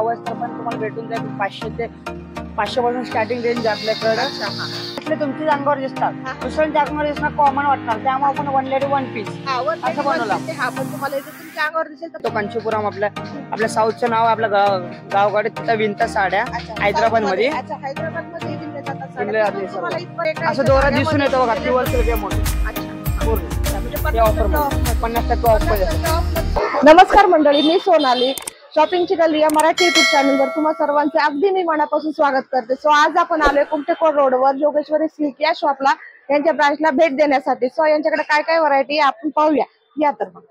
अवस्था पण तुम्हाला भेटून जाईल 500 ते 500 पासून स्टार्टिंग रेंज आपल्याकडे तुमची अंगावर दिसतात, दुसऱ्यांच्या अंगावर दिसणार कॉमन वाटणार, त्यामुळे आपण वन लेडी वन पीस असं बनवला. तुमच्या अंगावर दिसेल तो कांचीपुरम आपल्या साऊथचं नाव आपल्या गावकडे तिथं विणतात साड्या हैदराबाद मध्ये. हैदराबाद मध्ये असं दोरा दिसून येतो बघा प्युअर सिल्क म्हणून. 50% ऑफ. नमस्कार मंडळी, मी सोनाली. शॉपिंगची गल्ली या मराठी युट्यूब चॅनलवर तुम्हा सर्वांचे अगदी मी मनापासून स्वागत करते. सो आज आपण आलोय कुमठेकोट रोडवर योगेश्वरी सिल्क या शॉपला, यांच्या ब्रांचला भेट देण्यासाठी. सो यांच्याकडे काय काय व्हरायटी आपण पाहूया. या तर मग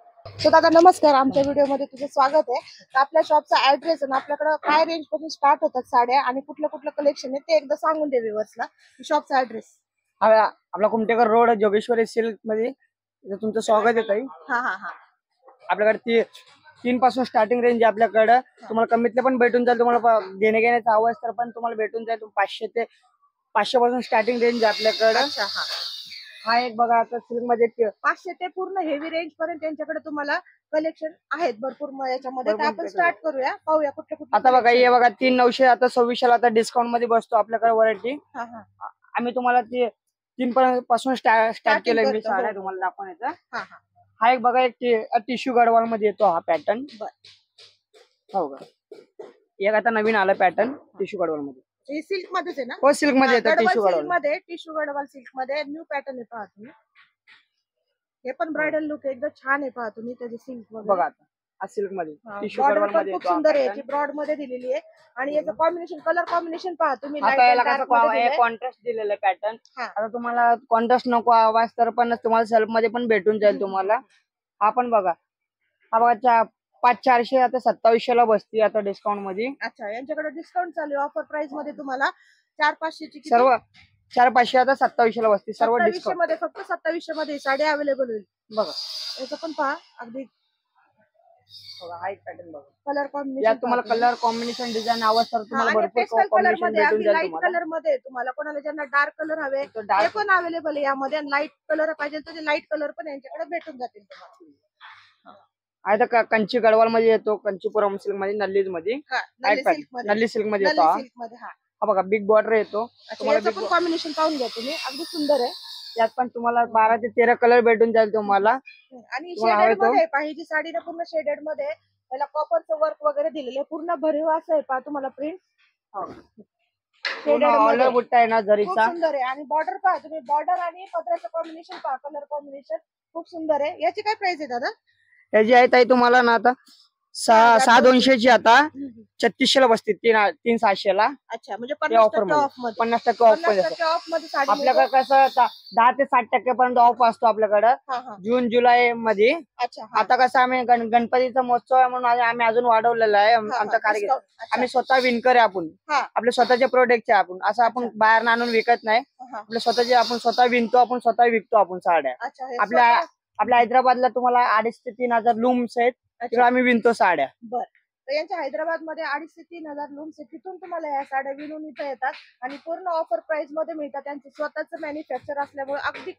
सो दादा नमस्कार, आमच्या व्हिडिओ मध्ये तुझं स्वागत आहे. तर आपल्या शॉपचा ऍड्रेस आणि आपल्याकडे काय रेंज पासून स्टार्ट होतात साड्या आणि कुठलं कुठलं कलेक्शन आहे ते एकदा सांगून दे व्ह्यूअर्सला. शॉपचा ऍड्रेस आपला कुमठेकोट रोड योगेश्वरी सिल्क मध्ये तुमचं स्वागत आहे ताई. आपल्याकडे 3 पासून स्टार्टिंग रेंज आपल्याकडे तुम्हाला कमीतले पण भेटून जाईल. तुम्हाला देणे घेण्याचा आवाज तर पण तुम्हाला भेटून जाईल. 500 ते 500 पासून स्टार्टिंग रेंज आपल्याकडे. हा एक बघा आता सिल्क मध्ये 500 ते पूर्ण हेवी रेंज पर्यंत त्यांच्याकडे तुम्हाला कलेक्शन आहेत भरपूर याच्यामध्ये. आपण स्टार्ट करूया, पाहूया कुठले कुठले. आता बघा हे बघा 3,900 आता 2600 आता डिस्काउंट मध्ये बसतो आपल्याकडे व्हरायटी. आम्ही तुम्हाला 3 पासून स्टार्ट केलंय मी साड्या तुम्हाला दाखवण्याचा. हा एक बघा एक टिश्यू गडवाल मध्ये येतो हा पॅटर्न. हो का, एक आता नवीन आला पॅटर्न टिश्यू गडवाल मध्ये. सिल्क मध्येच आहे ना? हो सिल्क मध्ये येतं टिश्यू गडवाल मध्ये. टिश्यू गडवाल सिल्क मध्ये न्यू पॅटर्न आहे, पहा तुम्ही. हे पण ब्राइडल लुक एकदम छान आहे, पहा तुम्ही त्याचे सिल्क बघा आता सिल्क मध्ये टिश्यू गडवाल मध्ये खूप सुंदर आहे. याची ब्रॉड मध्ये दिलेली आहे आणि याचं कॉम्बिनेशन कलर कॉम्बिनेशन पहा तुम्ही. कॉन्ट्रास्ट दिलेलं पॅटर्न. आता तुम्हाला कॉन्ट्रास्ट नको आवाज तर पण तुम्हाला सेल्फ मध्ये पण भेटून जाईल तुम्हाला. हा पण बघा, हा बघा 5,400 आता 2,700 ला बसती आता डिस्काउंट मध्ये. अच्छा, यांच्याकडे डिस्काउंट चालू आहे. ऑफर प्राइस मध्ये तुम्हाला 4,500 ची सर्व 4,500 आता 2,700 ला बसती. सर्व डिस्काउंट मध्ये फक्त 2,700 मध्ये साडी अवेलेबल होईल. बघा याचं पण पहा अगदी पॅटर्न बघा. कलर कॉम्बिनेशन यात तुम्हाला कलर कॉम्बिनेशन डिझाईन आवाज तर तुम्हाला भरपूर कॉम्बिनेशन भेटून जाईल लाईट कलर मध्ये. तुम्हाला कोणाला ज्यांना डार्क कलर हवे ते पण अवेलेबल आहे यामध्ये. आणि लाईट कलर पाहिजे तर लाईट कलर पण यांच्याकडे भेटून जातील तुम्हाला. आता कंची गडवाल मध्ये येतो, कंचीपुरम सिल्क मध्ये, नल्लीज मध्ये, नल्ली सिल्क मध्ये येतो. हा बघा बिग बॉर्डर येतो. तुम्हाला कॉम्बिनेशन पाहून घ्या तुम्ही, अगदी सुंदर आहे. यात पण तुम्हाला 12 ते 13 कलर भेटून जाईल तुम्हाला. आणि शेडेड मध्ये पाहिजे साडी ना, पूर्ण शेडेड मध्ये. त्याला कॉपरचं वर्क वगैरे दिलेलं आहे, पूर्ण भरीव असं आहे पहा तुम्हाला प्रिंट. ऑर्डर बुट्टा आहे ना जरीचा, सुंदर आहे. आणि बॉर्डर पहा तुम्ही, बॉर्डर आणि पदराचं कॉम्बिनेशन पहा, कलर कॉम्बिनेशन खूप सुंदर आहे. याची काय प्राइस आहे दादा? याची आहे ताई तुम्हाला ना आता 6,200 ची आता 3,600 ला बसते. 3,700 ला. अच्छा, म्हणजे 50% ऑफ मध्ये. 50% ऑफ मध्ये आपल्याकडे कसं 10 ते 60% पर्यंत ऑफ असतो आपल्याकडे जून जुलै मध्ये. आता कसं आम्ही गणपतीचा महोत्सव आहे म्हणून आम्ही अजून वाढवलेला आहे आमचा कार्यक्रम. आम्ही स्वतः विणकर आहे, आपण आपले स्वतःचे प्रोडक्ट आहे. आपण असं आपण बाहेर आणून विकत नाही. आपले स्वतःचे आपण स्वतः विणतो, आपण स्वतः विकतो आपण साड्या. आपल्या हैदराबादला तुम्हाला 2,500 ते 3,000 लूम्स आहेत, तिकडे आम्ही विणतो साड्या. बर, तर यांच्या हैदराबाद मध्ये 2,500 ते 3,000 लूम्स आहेत. तिथून तुम्हाला या साड्या विणून इथं येतात आणि पूर्ण ऑफर प्राइस मध्ये मिळतात. त्यांचं स्वतःचं मॅन्युफॅक्चर असल्यामुळे अगदी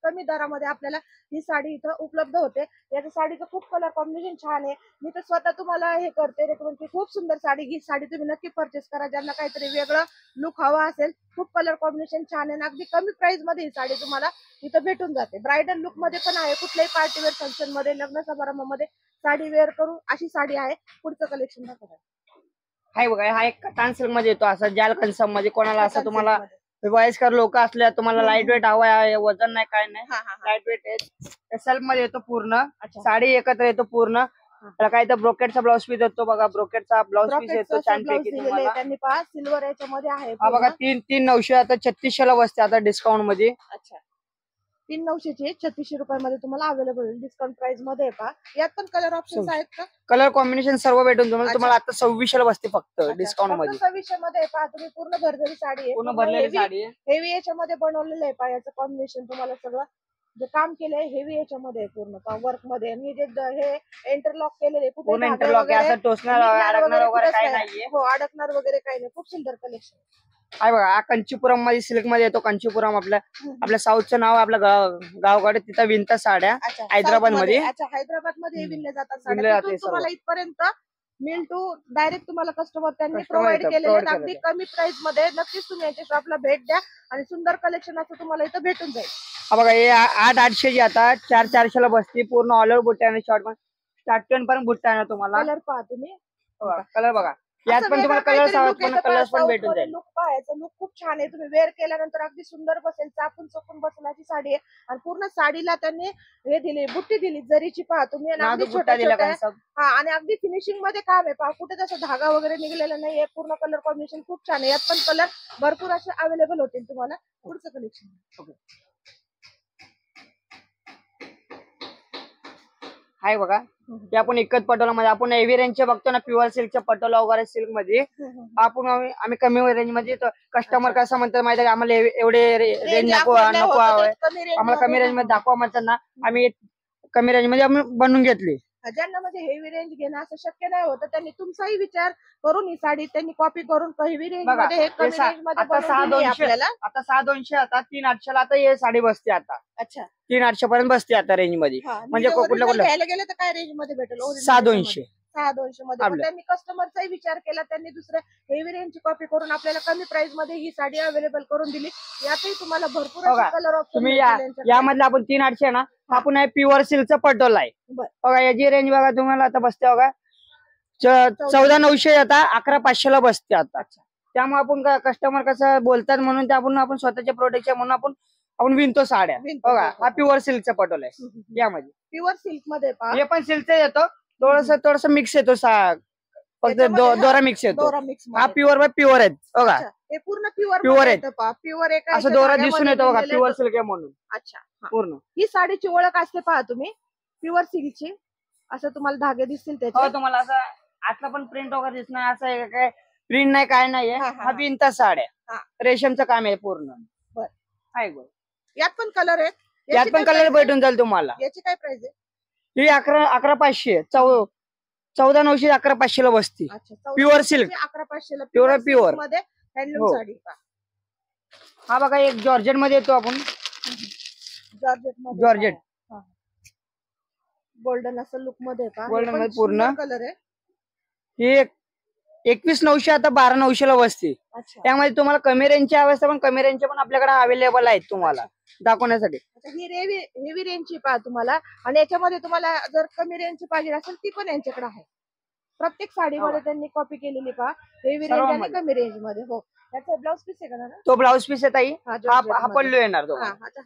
कमी दरामध्ये आपल्याला ही साडी इथं उपलब्ध होते. याच्या साडीचं खूप कलर कॉम्बिनेशन छान आहे. मी तर स्वतः तुम्हाला हे करते रेकमेंड की खूप सुंदर साडी, ही साडी तुम्ही नक्की परचेस करा ज्यांना काहीतरी वेगळं लुक हवा असेल. खूप कलर कॉम्बिनेशन छान आहे. अगदी कमी प्राइस मध्ये ही साडी तुम्हाला इथं भेटून जाते. ब्रायडल लुक मध्ये पण आहे, कुठल्याही पार्टी वेअर फंक्शन मध्ये, लग्न समारंभामध्ये साडी वेअर करून अशी साडी आहे. पुढचं कलेक्शन दाखवा. हाय बघा, हा एक कतान सिल्क मध्ये येतो, असं जाल कन्सम मध्ये. कोणाला असं तुम्हाला वयस्कर लोक असल्या, तुम्हाला लाईट वेट हवा आहे, वजन नाही काय नाही, लाईट वेट आहे. सेल्फ मध्ये येतो पूर्ण साडी एकत्र येतो पूर्ण. त्याला काय तर ब्रोकेटचा ब्लाउज पीस येतो बघा, ब्रोकेटचा ब्लाउज पीस येतो छानपैकी तुम्हाला. त्यांनी पहा सिल्वर याच्यामध्ये आहे. हा बघा 3,900 आता 3,600 ला बसते आता डिस्काउंट मध्ये. अच्छा, 3,900 ची 3,600 रुपयामध्ये तुम्हाला अवेलेबल होईल डिस्काउंट प्राइस मध्ये. पहा यात पण कलर ऑप्शन्स आहेत का? कलर कॉम्बिनेशन सर्व भेटून तुम्हाला आता 2,600 ला बसते फक्त डिस्काउंट मध्ये. 2,600 मध्ये पहा तुम्ही, पूर्ण भरलेली साडी आहे, पूर्ण भरलेली साडी आहे. हेवी याच्यामध्ये बनवलेलं आहे. पहा याचं कॉम्बिनेशन तुम्हाला सगळं जे काम केलंय हेवी याच्यामध्ये पूर्ण वर्क मध्ये. आणि जे हे इंटरलॉक केलेले पूर्ण इंटरलॉक आहे, असं टोचणार अडकणार वगैरे काही नाहीये. हो, अडकणार वगैरे काही नाही. खूप सुंदर कलेक्शन आहे बघा. हा कंचीपुरम मध्ये सिल्क मध्ये येतो. कंचीपुरम आपल्या साऊथचं नाव, आपल्या गावकडे तिथं विणतात साड्या हैदराबाद मध्ये. अच्छा, हैदराबाद मध्ये विणल्या जातात साड्या. तुम्हाला इथपर्यंत मिल टू डायरेक्ट तुम्हाला कस्टमर त्यांनी Customer प्रोव्हाइड येतात, केलेले provide आहेत अगदी केलेले. कमी प्राइस मध्ये. नक्कीच तुम्ही यांच्या शॉपला भेट द्या आणि सुंदर कलेक्शन असं तुम्हाला इथं भेटून जाईल. हा बघा हे 800 जी आता 400 बसती पूर्ण ऑल ओव्हर बुट्टा आणि शॉर्ट पण स्टार्ट पण बुट्टा आहे ना तुम्हाला. कलर पहा तुम्ही, कलर बघा यात पण तुम्हाला कलर कलर्स पण भेटून जाईल. लुक पाहायचं, लुक खूप छान आहे. तुम्ही वेअर केल्यानंतर अगदी सुंदर बसेल, चापून चोपून बसण्याची साडी आहे. आणि पूर्ण साडीला त्यांनी हे दिली, बुट्टी दिली जरीची पहा तुम्ही. आणि अगदी नाजूक बुट्टा दिला छोट्या का हा, आणि अगदी फिनिशिंग मध्ये काम आहे पहा. कुठे तसं धागा वगैरे निघलेला नाहीये. पूर्ण कलर कॉम्बिनेशन खूप छान आहे. यात पण कलर भरपूर असे अवेलेबल होतील तुम्हाला. पुढचं कलेक्शन हाय बघा ते आपण एकच पटोला मध्ये आपण हेवी रेंजचे बघतो ना, प्युअर सिल्कच्या पटोला वगैरे सिल्क मध्ये आपण आम्ही कमी रेंज मध्ये. कस्टमर कसं म्हणतात माहिती आहे, आम्हाला एवढे रेंज नको हवंय, आम्हाला कमी रेंज मध्ये दाखवा म्हणतात ना. आम्ही कमी रेंज मध्ये आम्ही बनवून घेतली. ज्यांना म्हणजे हेवी रेंज घेणं असं शक्य नाही होतं त्यांनी तुमचाही विचार करून ही साडी त्यांनी कॉपी करून हेवी रेंज मध्ये हे कमी रेंज मध्ये आता बनवून दिली आपल्याला. आता 6,200 आता 3,800 आता हे साडी बसते. आता अच्छा 3,800 पर्यंत बसते आता रेंज मध्ये. म्हणजे कुठलं घ्यायला गेलं तर काय रेंज मध्ये भेटेल? 6,200 मध्ये. पण त्यांनी कस्टमरचाही विचार केला, त्यांनी दुसऱ्या हेवी रेंजची कॉपी करून आपल्याला कमी प्राइस मध्ये ही साडी अवेलेबल करून दिली. यातही तुम्हाला भरपूर कलर ऑप्शन तुम्ही यामधलं आपण 3,800 ना, आपण प्युअर सिल्कचा पटोला आहे बघा. याची रेंज बघा तुम्हाला आता बसते बघा 14,900 आता 11,500 बसते आता. त्यामुळे आपण कस्टमर कसं बोलतात म्हणून आपण स्वतःच्या प्रोडक्टच्या म्हणून आपण विणतो साड्या बघा. हा प्युअर सिल्कचा पटोला आहे. यामध्ये प्युअर सिल्क मध्ये हे पण सिल्कचा येतो, थोडस मिक्स येतो, फक्त दोरा मिक्स येतो. हा प्युअर बाय प्युअर आहे बघा. हे पूर्ण प्युअर प्युअर आहे, प्युअर असं दोरा दिसून येतो बघा, प्युअर सिल्क आहे म्हणून. अच्छा पूर्ण ही साडीची ओळख असते पहा तुम्ही, प्युअर सिल्कची. असं तुम्हाला धागे दिसतील त्याचे. तुम्हाला असं आतला पण प्रिंट वगैरे दिसणार, असं काय प्रिंट नाही काय नाहीये. हा बिनता साड्या रेशमचं काम आहे पूर्ण. यात पण कलर आहेत, यात पण कलर भेटून जाईल तुम्हाला. याची काय प्राइस आहे? ही 11,500 14,900 11,500 बसती. प्युअर सिल्क 11,500 प्युअर मध्ये हँडलूम साडी. हा बघा एक जॉर्जेट मध्ये येतो आपण. जॉर्जेट गोल्डन असं लुक मध्ये गोल्डन मध्ये पूर्ण कलर आहे. ही 21,900 आता 12,900 बसते. त्यामध्ये तुम्हाला कमी रेंजची अवस्था पण कमी रेंजचे पण आपल्याकडे अवेलेबल आहेत तुम्हाला दाखवण्यासाठी. ही हेवी रेंजची पहा तुम्हाला. आणि याच्यामध्ये तुम्हाला जर कमी रेंजची पाहिजे असेल ती पण यांच्याकडे आहे. प्रत्येक साडीमध्ये त्यांनी कॉपी केलेली पहा, हेवी रेंज आणि कमी रेंज मध्ये. हो, त्याचा ब्लाउज पीस आहे का? तो ब्लाउज पीस आहे ताई. हा पल्लू येणार,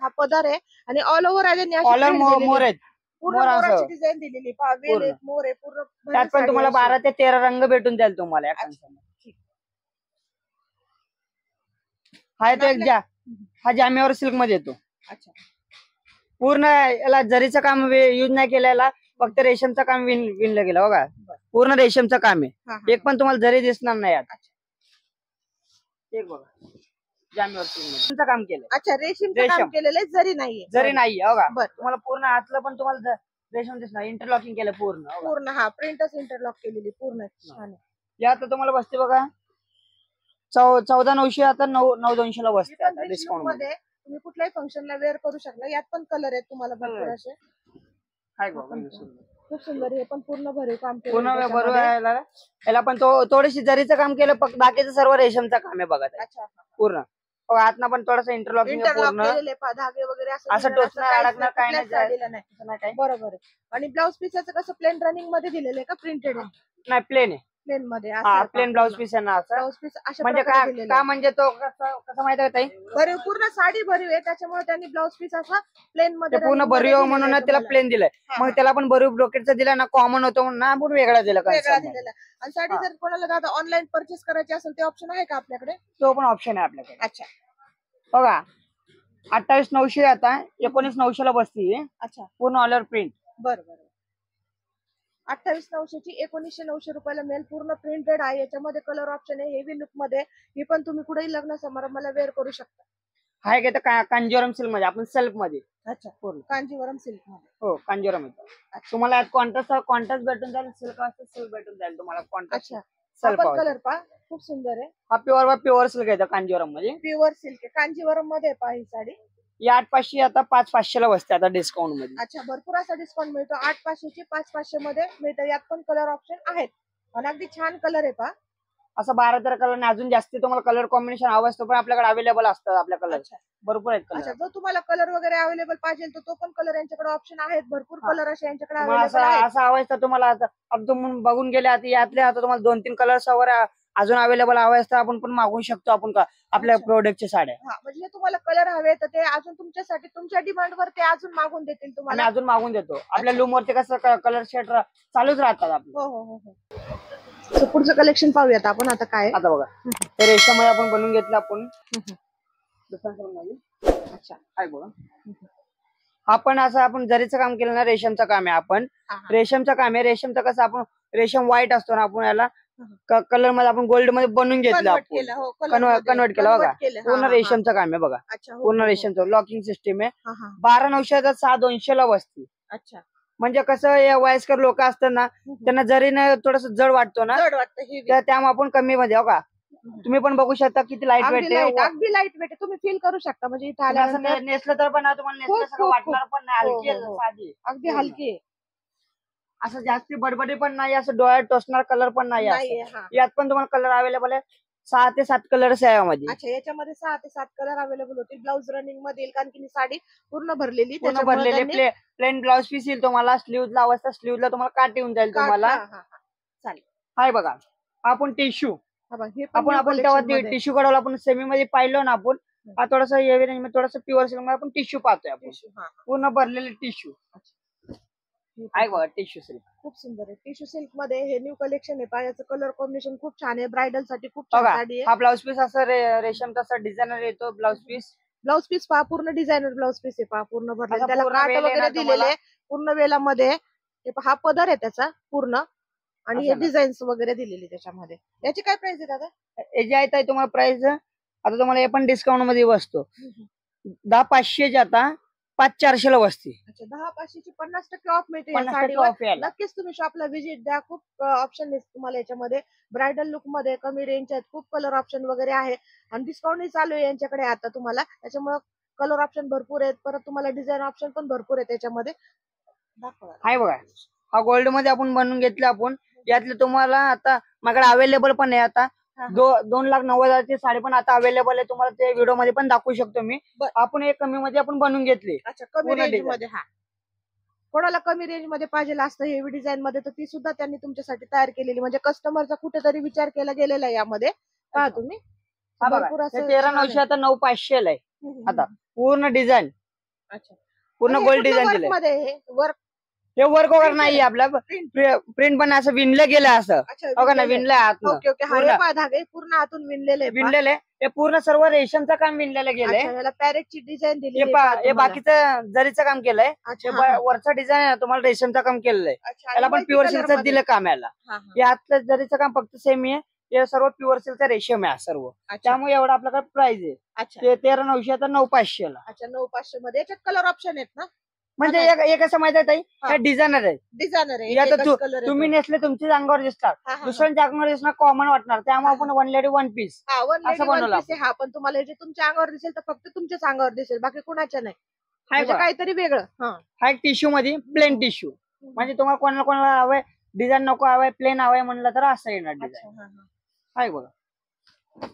हा पदर आहे. आणि ऑल ओव्हर ऑल मोर आहेत, मोराची डिझाईन दिलेली पहा. वेल मोर आहे पूर्ण. त्यात पण तुम्हाला 12 ते 13 रंग भेटून जाईल तुम्हाला. हा तो हा जामेवर सिल्क मध्ये येतो. पूर्ण याला जरीचं काम यूज नाही केलेला, फक्त रेशमचं काम विणलं गेलं बघा. पूर्ण रेशमचं काम आहे. एक पण तुम्हाला जरी दिसणार नाही यात. एक बघा जामेवर सिल्क मध्ये काम केलं. अच्छा, रेशमचं काम केलेलं, जरी नाहीये. जरी नाहीये बघा. तुम्हाला पूर्ण आतलं पण तुम्हाला रेशम दिसणार. इंटरलॉकिंग केलं पूर्ण. हा प्रिंटच इंटरलॉक केलेली पूर्ण. छान. यात तुम्हाला बसते बघा 14,900 आता 9,200 बसते आता डिस्काउंट मध्ये. तुम्ही कुठल्याही फंक्शनला वेअर करू शकता. यात पण कलर आहेत तुम्हाला भरपूर असे. खूप सुंदर. हे पण पूर्ण भरीव काम केलं, पूर्ण भरीव आहे. याला पण थोडीशी जरीचं काम केलं, बाकीचं सर्व रेशमचं काम आहे बघा. पूर्ण आतना पण थोडंसं इंटरलॉकिंग धागे वगैरे असं टोचणार अडकणार काय नाही. बरोबर आहे. आणि ब्लाउज पीसचं कसं प्लेन रनिंग मध्ये दिलेलं आहे का प्रिंटेड आहे? नाही, प्लेन आहे. प्लेन मध्ये प्लेन ब्लाउज पीस आहे ना. ब्लाउज पीस म्हणजे काय म्हणजे तो कसं माहिती आहे ताई, भरीव पूर्ण साडी भरीव आहे, त्याच्यामुळे त्यांनी ब्लाउज पीस असा प्लेन मध्ये पूर्ण भरीव म्हणून त्याला प्लेन दिलंय. मग त्याला पण भरीव ब्रोकेटचं दिलं ना, कॉमन होतो म्हणून ना आपण वेगळा दिला. आणि साडी जर कोणाला दादा ऑनलाईन परचेस करायची असेल ते ऑप्शन आहे का आपल्याकडे? तो पण ऑप्शन आहे आपल्याकडे. अच्छा बघा 28,900 आता 19,900 बसती. अच्छा, पूर्ण ऑल प्रिंट. बरोबर. 28,900 ची 19,900 रुपयाला मिळेल. पूर्ण प्रिंटेड आहे. याच्यामध्ये कलर ऑप्शन आहे हेवी लुक मध्ये. ही पण तुम्ही कुठेही लग्न समारंभाला वेअर करू शकता. हाय का कांजीवरम सिल्क मध्ये आपण सेल्फ मध्ये. अच्छा, पूर्ण कांजीवरम सिल्क मध्ये. हो, कांजीवरम येतो. तुम्हाला कॉन्ट्रास्ट भेटून जाईल. सिल्क असतं सिल्क भेटून जाईल तुम्हाला कॉन्ट्रास्ट. कलर पहा खूप सुंदर आहे. हा प्युअर सिल्क आहे कांजीवरम मध्ये. प्युअर सिल्क आहे कांजीवरम मध्ये पहा ही साडी. या 8,500 आता 5,500 बसते आता डिस्काउंट मध्ये. अच्छा, भरपूर असा डिस्काउंट मिळतो. 8,500 ची 5,500 मध्ये मिळते. यात पण कलर ऑप्शन आहेत. आणि अगदी छान कलर आहे पहा. असं 12-13 कलर नाही, अजून जास्ती तुम्हाला कलर कॉम्बिनेशन हवं असतं पण आपल्याकडे अवेलेबल असतात. आपल्या कलर अच्छा भरपूर आहेत अच्छा, कलर. जर तुम्हाला कलर वगैरे अवेलेबल पाहिजे तर तो पण कलर यांच्याकडे ऑप्शन आहेत, भरपूर हा. कलर असे यांच्याकडे तुम्हाला अवेलेबल असं आहेत. असं हवं असतं तुम्हाला आता तुम्ही बघून गेले आता यातले आता तुम्हाला 2-3 कलर्स वगैरे अजून अवेलेबल हवे असतं आपण पण मागवू शकतो आपण आपल्या अच्छा. प्रोडक्टच्या साड्या. हा, म्हणजे तुम्हाला कलर हवे तर ते अजून तुमच्यासाठी तुमच्या डिमांड वर ते अजून मागून देतील आम्ही तुम्हाला. अजून मागून देतो. आपल्या लूम वरती कसं कलर शेड चालूच राहतात आपले. हो हो हो. So, पुढचं कलेक्शन पाहूयात आपण आता काय. आता बघा हे रेशममध्ये आपण बनवून घेतलं आपण. अच्छा काय बघा आपण असं आपण जरीचं काम केलं ना, रेशमचं काम आहे. आपण रेशमचं काम आहे. रेशमचं कसं आपण रेशम व्हाईट असतो ना, आपण याला कलर मध्ये आपण गोल्ड मध्ये बनवून घेतलं, कन्वर्ट केलं बघा. पूर्ण रेशमचं काम आहे बघा. अच्छा पूर्ण रेशमचं लॉकिंग सिस्टीम आहे. 12,900 6,200 ला बसती. अच्छा, म्हणजे कसं या वयस्कर लोक असतात ना, त्यांना जरीने थोडस जड वाटतो ना, जड वाटतं तर त्यामुळे आपण कमी मध्ये हो का. तुम्ही पण बघू शकता किती लाईट वेट आहे. अगदी लाईट वेट आहे, तुम्ही फील करू शकता. म्हणजे इथे तुम्ही असं आल्यानंतर नेसलं तर पण तुम्हाला नेसल्यासारखं वाटणार पण नाही. हलकी आहे, साधी अगदी हलकी आहे. असं जास्ती बडबडी पण नाही, असं डोळ्यात टोचणार कलर पण नाही. यात पण तुम्हाला कलर अवेलेबल आहे. 6 ते 7 कलर्स आहे यामध्ये. अच्छा, याच्यामध्ये 6 ते 7 कलर अवेलेबल होतील. ब्लाऊज रनिंग मध्ये येईल, कारण की साडी पूर्ण भरलेली प्लेन ब्लाऊज पीस येईल तुम्हाला. स्लीव्हला अवस्था स्लीव्हला तुम्हाला काट येऊन जाईल तुम्हाला. चालेल. हाय बघा आपण टिश्यू आपण तेव्हा टिश्यू कडवला आपण सेमी मध्ये पाहिलं ना आपण. हा थोडासा हेवी रेंज मध्ये थोडासा प्युअर सिल्क मध्ये आपण टिश्यू पाहतोय. आपण पूर्ण भरलेले टिश्यू आहे बघा. टिश्यू सिल्क खूप सुंदर आहे. टिश्यू सिल्क मध्ये हे न्यू कलेक्शन आहे पहा. याचं कलर कॉम्बिनेशन खूप छान आहे. ब्रायडल साठी खूप छान साडी आहे. हा ब्लाऊज पीस असं रेशम तसा डिझायनर येतो. ब्लाऊज पीस पहा, पूर्ण डिझायनर ब्लाऊज पीस आहे पहा. पूर्ण भरलेला, त्याला काट वगैरे दिलेले पूर्ण वेलामध्ये. हा पदर आहे त्याचा पूर्ण, आणि हे डिझाईन्स वगैरे दिलेली त्याच्यामध्ये. याची काय प्राइस आहे दादा? याची आहे तुम्हाला प्राइस आता तुम्हाला हे पण डिस्काउंट मध्ये बसतो. 10,500 आता 5,400 ला बसते. अच्छा, 10,500 50% ऑफ मिळते या साडीवर. नक्कीच तुम्ही शॉपला व्हिजिट द्या. खूप ऑप्शन आहेत तुम्हाला याच्यामध्ये. ब्रायडल लुक मध्ये कमी रेंज आहेत, खूप कलर ऑप्शन वगैरे आहे, आणि डिस्काउंट चालू आहे यांच्याकडे आता तुम्हाला. त्याच्यामुळे कलर ऑप्शन भरपूर आहेत. परत तुम्हाला डिझाईन ऑप्शन पण भरपूर आहे त्याच्यामध्ये. हाय बघा हा गोल्ड मध्ये आपण बनवून घेतलं आपण. यातले तुम्हाला आता माझ्याकडे अवेलेबल पण आहे. आता 2,90,000 साडी पण आता अवेलेबल आहे. तुम्हाला ते व्हिडिओ मध्ये पण दाखवू शकतो मी. आपण एक कमी मध्ये आपण बनवून घेतली. अच्छा, कमी रेंज मध्ये. कोणाला कमी रेंज मध्ये पाहिजे असतं हेवी डिझाईन मध्ये, तर ती सुद्धा त्यांनी तुमच्यासाठी तयार केलेली. म्हणजे कस्टमरचा कुठेतरी विचार केला गेलेला आहे यामध्ये. पहा तुम्ही. 13,900 आता 9,500 ला आहे. आता पूर्ण डिझाइन. अच्छा, पूर्ण गोल्ड डिझाईन दिलंय. हे वर्क वगैरे नाही आपला. प्रिंट पण असं विणलं गेलं असं बघा ना. विणलंय आतून. पूर्ण आतून विणलेलं हे पूर्ण सर्व रेशमचं काम विणलेलं गेलंय. पॅरेटची डिझाईन दिली. हे बाकीचं जरीचं काम केलंय. वरचं डिझाईन आहे तुम्हाला रेशमचं काम केलेलं आहे. याला पण प्युअर सिल्कचं दिलं काम. यातलं जरीचं काम फक्त सेमी आहे. हे सर्व प्युअर सिल्कचं रेशम आहे सर्व. त्यामुळे एवढा आपल्याकडे प्राइस आहे. 13,900 आता 9,500 ला. अच्छा, 9,500 मध्ये. याच्यात कलर ऑप्शन आहेत ना? म्हणजे एक असं माहित आहे हे डिझायनर आहे. तुम्ही नेसले तुमच्याच अंगावर दिसतात, दुसऱ्यांच्या अंगावर दिसणार कॉमन वाटणार. त्यामुळे आपण 1 लेडी 1 पीस असं बनवलं. हा, पण तुम्हाला जे तुमच्या अंगावर दिसेल तर फक्त तुमच्याच अंगावर दिसेल, बाकी कुणाच्या नाही. म्हणजे काहीतरी वेगळं. हा एक टिश्यू मध्ये प्लेन टिश्यू. म्हणजे तुम्हाला कोणाला हवंय डिझाईन नको हवंय प्लेन हवंय म्हणलं तर असं येणार डिझाईन. हाय बघा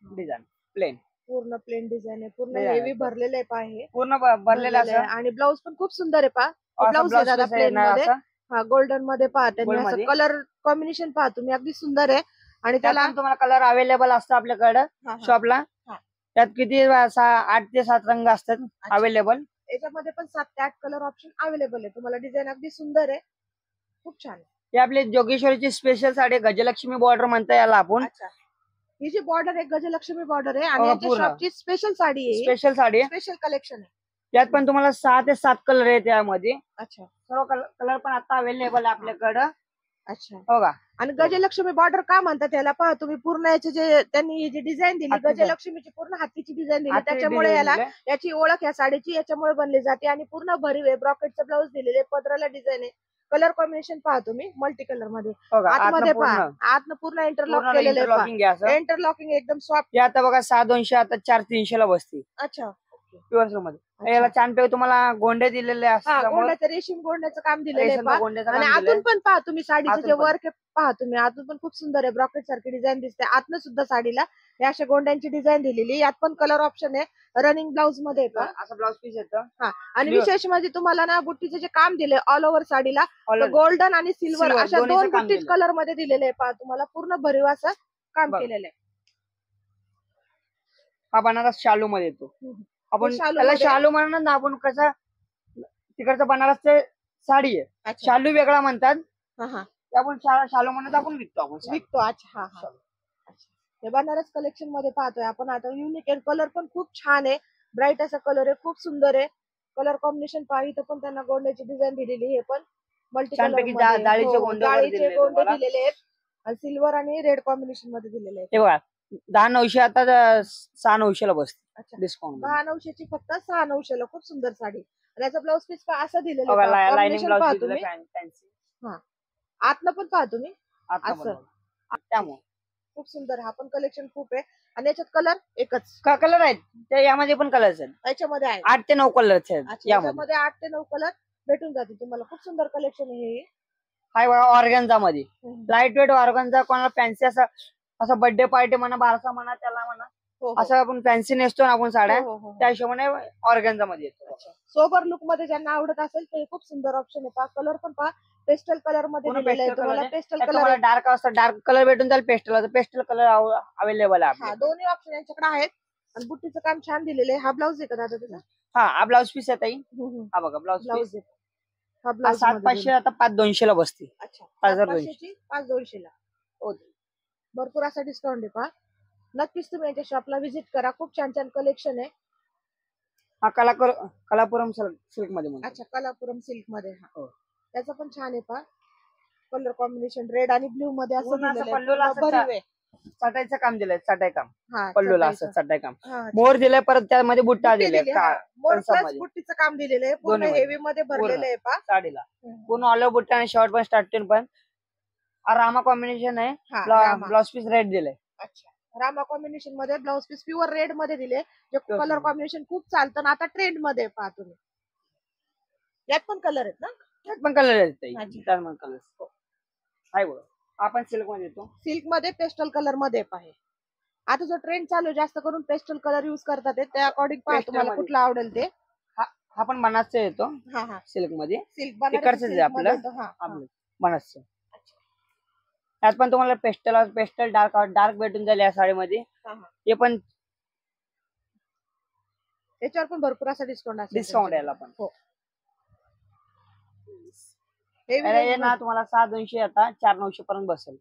डिझाईन प्लेन. पूर्ण प्लेन डिझाईन आहे. पूर्ण हेवी भरलेलं आहे पहा. पूर्ण भरलेलं आहे. आणि ब्लाऊज पण खूप सुंदर आहे पहा. ब्लाऊज आहे दादा प्लेन मध्ये. गोल्डन मध्ये पहा. त्यांनी कलर कॉम्बिनेशन पहा तुम्ही, अगदी सुंदर आहे. आणि त्याला तुम्हाला कलर अवेलेबल असतो आपल्याकडे शॉपला. त्यात किती 8 ते 7 रंग असतात अवेलेबल. याच्यामध्ये पण 7 ते 8 कलर ऑप्शन अवेलेबल आहे तुम्हाला. डिझाईन अगदी सुंदर आहे, खूप छान आहे. ही आपली जोगेश्वरीची स्पेशल साडी गजलक्ष्मी बॉर्डर म्हणता याला आपण. ही जी बॉर्डर आहे गजलक्ष्मी बॉर्डर आहे, आणि याच्या शॉपची स्पेशल साडी आहे. स्पेशल कलेक्शन आहे. यात पण तुम्हाला 6 ते 7 कलर आहेत यामध्ये. अच्छा, सर्व कलर पण आता अवेलेबल आहे आपल्याकडे. अच्छा, हो का. आणि गजलक्ष्मी बॉर्डर का म्हणतात त्याला पहा तुम्ही. पूर्ण याचे जे त्यांनी जी डिझाईन दिली गजलक्ष्मीची, पूर्ण हातीची डिझाईन दिली, त्याच्यामुळे याची ओळख या साडीची याच्यामुळे बनली जाते. आणि पूर्ण भरीव आहे. ब्रॉकेटचं ब्लाऊज दिलेले, पदराला डिझाईन आहे. कलर कॉम्बिनेशन पहा तुम्ही मल्टी कलर मध्ये. आतमध्ये पहा, आतनं पूर्ण इंटरलॉक केलेलं आहे. इंटरलॉकिंग एकदम सॉफ्ट. आता बघा 6,200 आता 4,300 ला बसते. अच्छा, प्युअर सिल्क मध्ये याला छानपैकी तुम्हाला गोंडे दिलेले असतात, गोंड्याचं रेशीम गोंड्याचं काम दिलेलं आहे रेशम गोंड्याचं आणि काम दिलंय. आतून पण पहा तुम्ही साडीचं आतून जे पण. वर्क पहा तुम्ही, आतून पण खूप सुंदर आहे, ब्रॉकेट सारखी डिझाईन दिसते. आतनं सुद्धा साडीला हे अशा गोंड्यांची डिझाईन दिलेली. यात पण कलर ऑप्शन आहे, रनिंग ब्लाउज मध्ये आहे का. असं ब्लाउज पीस येतं. आणि विशेष म्हणजे तुम्हाला ना बुट्टीचं जे काम दिले ऑल ओव्हर साडीला गोल्डन आणि सिल्वर Silver अशा दोन्हीचं दोन काम बुट्टीच दिलंय. कलर मध्ये दिलेले आहे. पहा तुम्हाला पूर्ण भरीव असं काम बघ. केलेलं आहे. हा बनारस शालू मध्ये येतो. आपण शालू त्याला मध्ये- शालू म्हणणार ना, आपण कसं तिकडचं बनारसचे साडी आहे, अच्छा. शालू वेगळा म्हणतात. हा. ते आपण शालू म्हणत आपण विकतो आपण साडी. विकतो. अच्छा. हा. हे बनारस कलेक्शन मध्ये पाहतोय आपण आता. युनिक आहे, कलर पण खूप छान आहे, ब्राईट असा कलर आहे, खूप सुंदर आहे. कलर कॉम्बिनेशन पहा, इथं पण त्यांना गोंड्याची डिझाईन दिलेली. हे पण मल्टी कलर छानपैकी मध्ये जाळीचे गोंडे वगैरे जाळीचे दिलेले गोंडे तुम्हाला. दिलेले आहेत आणि सिल्वर आणि रेड कॉम्बिनेशन मध्ये दिलेले आहेत. हे बघा 10,900 आता 6,900 ला बसते अच्छा. डिस्काउंट. 10,900 फक्त 6,900 खूप सुंदर साडी. आणि याचा ब्लाऊज पीस पहा असं दिलेलं बघा आहे. लाइनिंग Combination पहा ब्लाउज तुम्ही, फॅन्सी आतलं पण पहा तुम्ही असं. त्यामुळे खूप सुंदर. हा पण कलेक्शन खूप आहे आणि याच्यात कलर एकच कलर आहेत ते, यामध्ये पण कलर आहेत याच्यामध्ये आहे. 8 ते 9 कलर आहेत यामध्ये. याच्यामध्ये 8 ते 9 कलर भेटून जाते तुम्हाला. खूप सुंदर कलेक्शन आहे हे. हाय बघा ऑर्गन्झा मध्ये लाईट वेट ऑर्गन्झा. कोणाला फॅन्सी असं बर्थडे पार्टी म्हणा, बारसा म्हणा, त्याला म्हणा, असं आपण फॅन्सी नेसतो ना आपण साड्या, त्या हिशोबाने ऑर्गन्झा मध्ये येतो. सोबर लुक मध्ये ज्यांना आवडत असेल ते खूप सुंदर ऑप्शन आहे. पहा कलर पण पहा, पेस्टल कलर मध्ये दिलेला आहे तुम्हाला. पेस्टल कलर डार्क असतं, डार्क कलर भेटून जाईल, पेस्टल कलर अवेलेबल आहे. हा, दोन्ही ऑप्शन यांच्याकडे आहेत. आणि बुट्टीचं काम छान दिलेलं आहे. हा ब्लाऊज आहे का दादा त्याचा? हा ब्लाऊज पीस आहे ताई. हा बघा ब्लाऊज पीस. हा ब्लाऊज 7,500 आता 5,200 ला बसते. अच्छा. 5,200 5,200 ला हो. भरपूर असा डिस्काउंट आहे. पहा नक्कीच तुम्ही यांच्या शॉपला व्हिजिट करा. खूप छान छान कलेक्शन आहे. हा कलापुरम सिल्क मध्ये म्हणतात. अच्छा, कलापुरम सिल्क मध्ये. हो. त्याचा पण छान आहे. पहा कलर कॉम्बिनेशन रेड आणि ब्ल्यू मध्ये असं पूर्ण असं दिलेलं पल्लूला आहे. असं भरीव आहे. चटाईचं काम दिलंय, चटाई काम हा, पल्लूला चटाईचं. असं चटाई काम. हा, मोर दिलंय, परत त्यामध्ये बुट्टा बुट्टी दिले दिली, हा. मोर प्लस कंसामध्ये. बुट्टीचं काम दिलेलं आहे. पूर्ण दोन्हीमध्ये. हेवी मध्ये भरलेलं आहे. पहा साडीला पूर्ण ऑल ओव्हर बुट्टा आणि शॉर्ट पण स्टार्टिंग पण रामा कॉम्बिनेशन आहे. हा, रामा. ब्लाउज पीस रेड दिलंय. अच्छा. रामा कॉम्बिनेशन मध्ये ब्लाऊज पीस प्युअर रेड मध्ये दिले. जे Pure कलर red. कॉम्बिनेशन खूप चालतं ना आता ट्रेंड मध्ये आहे. पहा तुम्ही यात पण कलर आहेत ना. त्यात पण कलर आहेत ताई. अच्छा. त्यात पण कलर आहे बघा. आपण सिल्क मध्ये येतो. सिल्क मध्ये पेस्टल कलर मध्ये आहे. आता जो ट्रेंड चालू आहे जास्त करून पेस्टल कलर युज करतात ते. त्या अकॉर्डिंग पहा Pastel तुम्हाला मध्ये. कुठला आवडेल ते. हा पण बनारसचा येतो हा सिल्क मध्ये. सिल्क तिकडचंच आहे आपलं. आपलं बनारसचं. त्यात पण तुम्हाला पेस्टल डार्क भेटून जाईल या साडीमध्ये. हे पण त्याच्यावर पण भरपूर असा डिस्काउंट यायला पण. हो. हे ना तुम्हाला 6,200 आता 4,900 पर्यंत बसेल.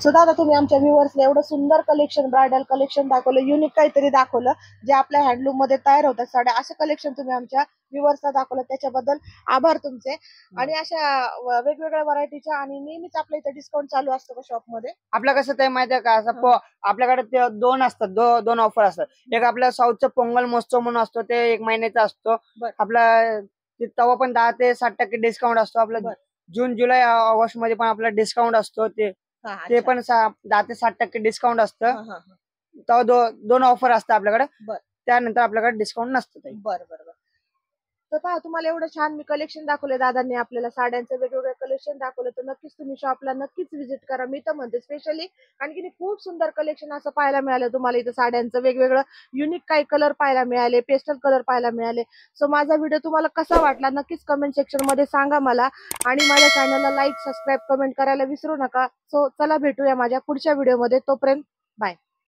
सो दादा तुम्ही आमच्या व्ह्युअर्सला एवढं सुंदर कलेक्शन, ब्रायडल कलेक्शन दाखवलं, युनिक काहीतरी दाखवलं, जे आपल्या हँडलूम मध्ये तयार होतात साड्या, असं कलेक्शन तुम्ही आमच्या व्ह्युअर्सला दाखवलं, त्याच्याबद्दल आभार तुमचे. आणि अशा वेगवेगळ्या व्हरायटीच्या आणि नेहमीच आपल्या इथे डिस्काउंट चालू असतो का शॉप मध्ये? आपलं कसं ते माहिती आहे का, असं आपल्याकडे दोन असतात, दोन ऑफर असतात. एक आपल्या साऊथचं पोंगल महोत्सव म्हणून असतो, ते 1 महिन्याचा असतो. आपला तेव्हा पण 10 ते 60% डिस्काउंट असतो. आपलं जून जुलै ऑगस्ट मध्ये पण आपला डिस्काउंट असतो. ते पण 10 ते 60% डिस्काउंट असतं. तेव्हा दोन ऑफर असतात आपल्याकडे. त्यानंतर आपल्याकडे डिस्काउंट नसतं. बरं. तर पहा तुम्हाला एवढं छान मी कलेक्शन दाखवले दादांनी, आपल्याला साड्यांचं वेगवेगळं कलेक्शन दाखवलं, तर नक्कीच तुम्ही शॉपला नक्कीच व्हिजिट करा. मी तर म्हणते स्पेशली आणखी खूप सुंदर कलेक्शन असं पाहायला मिळालं तुम्हाला इथं. साड्यांचं वेगवेगळं युनिक काही कलर पाहायला मिळाले, पेस्टल कलर पाहायला मिळाले. सो माझा व्हिडिओ तुम्हाला कसा वाटला नक्कीच कमेंट सेक्शन मध्ये सांगा मला. आणि माझ्या चॅनलला लाईक, सबस्क्राईब, कमेंट करायला विसरू नका. सो चला भेटूया माझ्या पुढच्या व्हिडिओमध्ये. तोपर्यंत बाय.